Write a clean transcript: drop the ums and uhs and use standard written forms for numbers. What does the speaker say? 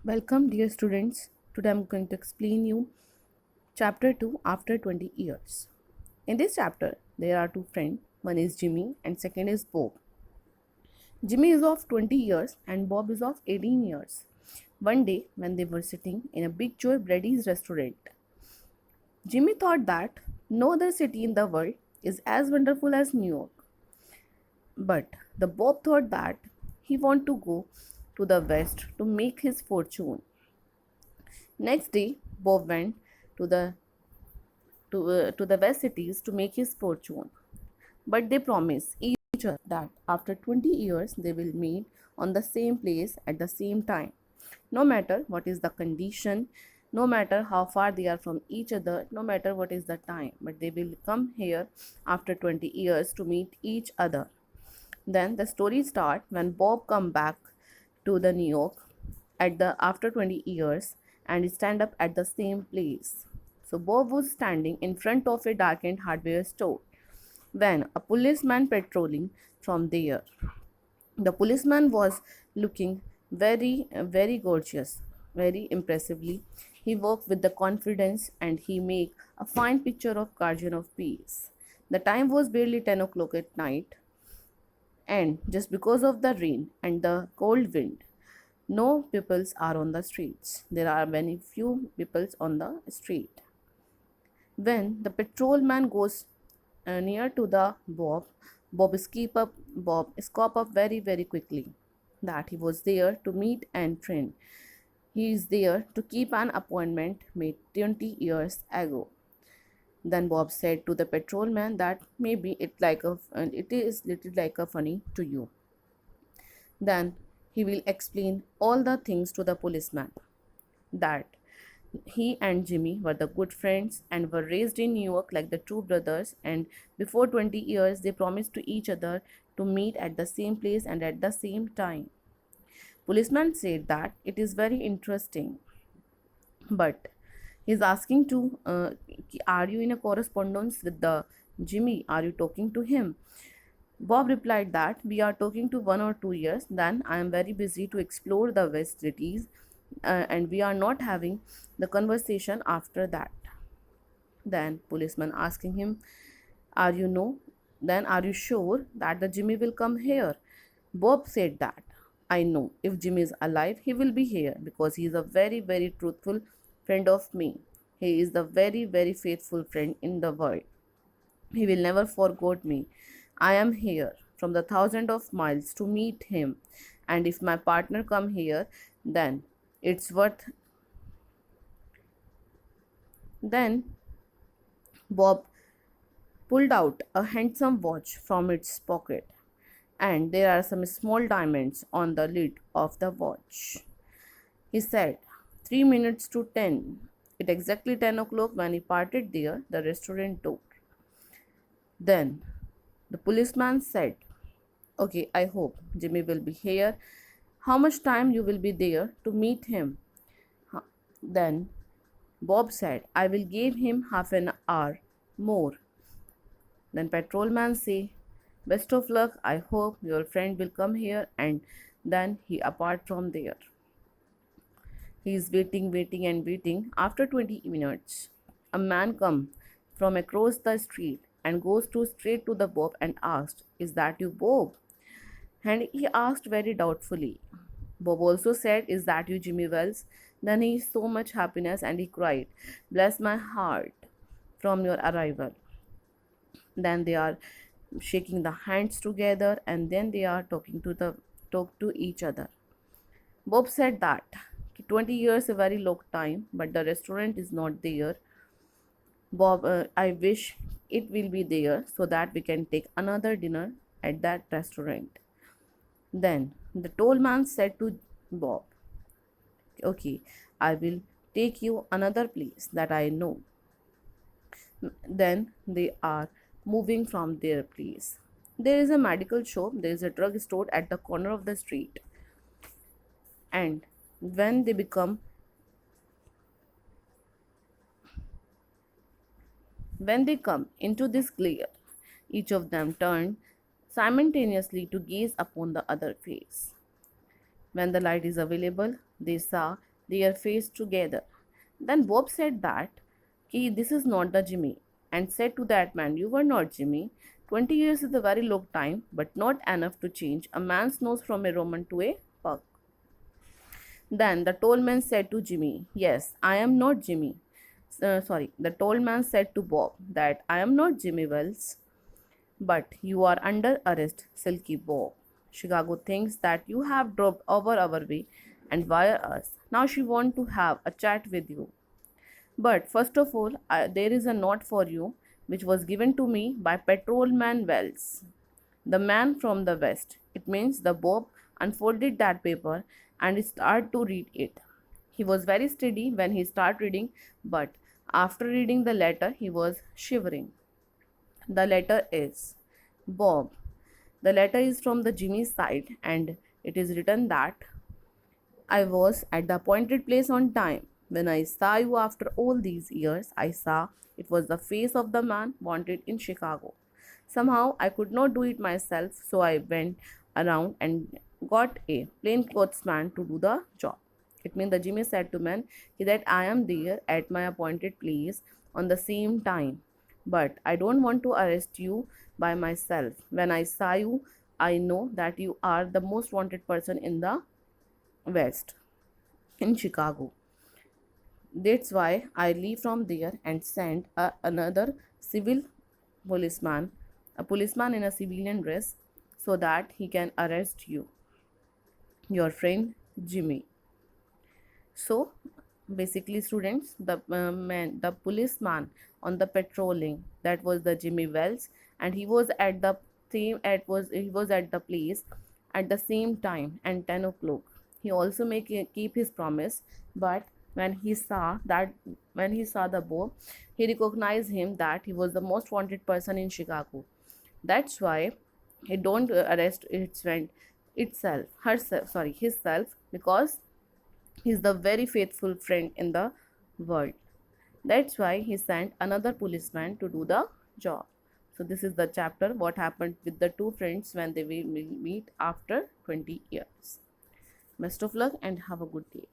Welcome, dear students. Today I'm going to explain you chapter 2 after 20 years. In this chapter, there are two friends. One is Jimmy and second is Bob. Jimmy is of 20 years and Bob is of 18 years. One day, when they were sitting in a big Joe Brady's restaurant, Jimmy thought that no other city in the world is as wonderful as New York. But the Bob thought that he wanted to go to the west to make his fortune. Next day, Bob went to the west cities to make his fortune. But they promised each other that after 20 years they will meet on the same place at the same time. No matter what is the condition, no matter how far they are from each other, no matter what is the time, but they will come here after 20 years to meet each other. Then the story starts when Bob come back to the New York at the after 20 years and stand up at the same place. So Bob was standing in front of a darkened hardware store when a policeman patrolling from there. The policeman was looking very gorgeous, very impressively. He walked with the confidence and he made a fine picture of guardian of peace. The time was barely 10 o'clock at night, and just because of the rain and the cold wind, no peoples are on the streets. There are very few peoples on the street. When the patrolman goes near to the Bob escape up very quickly. That he was there to meet and friend. He is there to keep an appointment made 20 years ago. Then Bob said to the patrolman that maybe it is little like a funny to you. Then he will explain all the things to the policeman, that he and Jimmy were the good friends and were raised in New York like the true brothers, and before 20 years they promised to each other to meet at the same place and at the same time. Policeman said that it is very interesting, but he's asking to are you in a correspondence with the Jimmy? Are you talking to him? Bob replied that we are talking to 1 or 2 years, then I am very busy to explore the West cities, and we are not having the conversation after that. Then policeman asking him, are you know? Then are you sure that the Jimmy will come here? Bob said that I know if Jimmy is alive, he will be here because he is a very truthful friend of me. He is the very faithful friend in the world. He will never forget me. I am here from the thousand of miles to meet him, and if my partner come here, then it's worth. Then Bob pulled out a handsome watch from its pocket, and there are some small diamonds on the lid of the watch. He said, 3 minutes to 10. It exactly 10 o'clock when he parted there, the restaurant door. Then the policeman said, okay, I hope Jimmy will be here. How much time you will be there to meet him? Then Bob said, I will give him half an hour more. Then patrolman say, best of luck, I hope your friend will come here, and then he apart from there. He is waiting. After 20 minutes, a man come from across the street and goes straight to the Bob and asked, is that you, Bob? And he asked very doubtfully. Bob also said, is that you, Jimmy Wells? Then he so much happiness and he cried, bless my heart from your arrival. Then they are shaking the hands together, and then they are talk to each other. Bob said that 20 years is a very long time, but the restaurant is not there. Bob, I wish it will be there so that we can take another dinner at that restaurant. Then the tall man said to Bob, okay, I will take you another place that I know. Then they are moving from their place. There is a medical shop, there is a drug store at the corner of the street. And when they come into this glare, each of them turned simultaneously to gaze upon the other face. When the light is available, they saw their face together. Then Bob said that, "Ki, this is not the Jimmy," and said to that man, "You were not Jimmy. 20 years is a very long time, but not enough to change a man's nose from a Roman to a pug." Then the tall man said to Jimmy, "Yes, I am not Jimmy." The tall man said to Bob that, "I am not Jimmy Wells, but you are under arrest, Silky Bob. Chicago thinks that you have dropped over our way and wire us. Now she wants to have a chat with you. But first of all, there is a note for you which was given to me by Patrolman Wells, the man from the west." It means the Bob unfolded that paper and started to read it. He was very steady when he started reading, but after reading the letter, he was shivering. The letter is Bob. The letter is from the Jimmy's side, and it is written that, "I was at the appointed place on time. When I saw you after all these years, I saw it was the face of the man wanted in Chicago. Somehow I could not do it myself, so I went around and got a plainclothesman to do the job." It means the Jimmy said to man that, "I am there at my appointed place on the same time, but I don't want to arrest you by myself. When I saw you, I know that you are the most wanted person in the West, in Chicago. That's why I leave from there and send another civil policeman, a policeman in a civilian dress, so that he can arrest you, your friend Jimmy." So basically, students, the policeman on the patrolling, that was the Jimmy Wells, and he was at the he was at the place at the same time and 10 o'clock. He also keep his promise, but when he saw the Bob, he recognized him that he was the most wanted person in Chicago. That's why he don't arrest its friend itself herself sorry himself, because he's the very faithful friend in the world. That's why he sent another policeman to do the job. So this is the chapter what happened with the two friends when they will meet after 20 years. Best of luck and have a good day.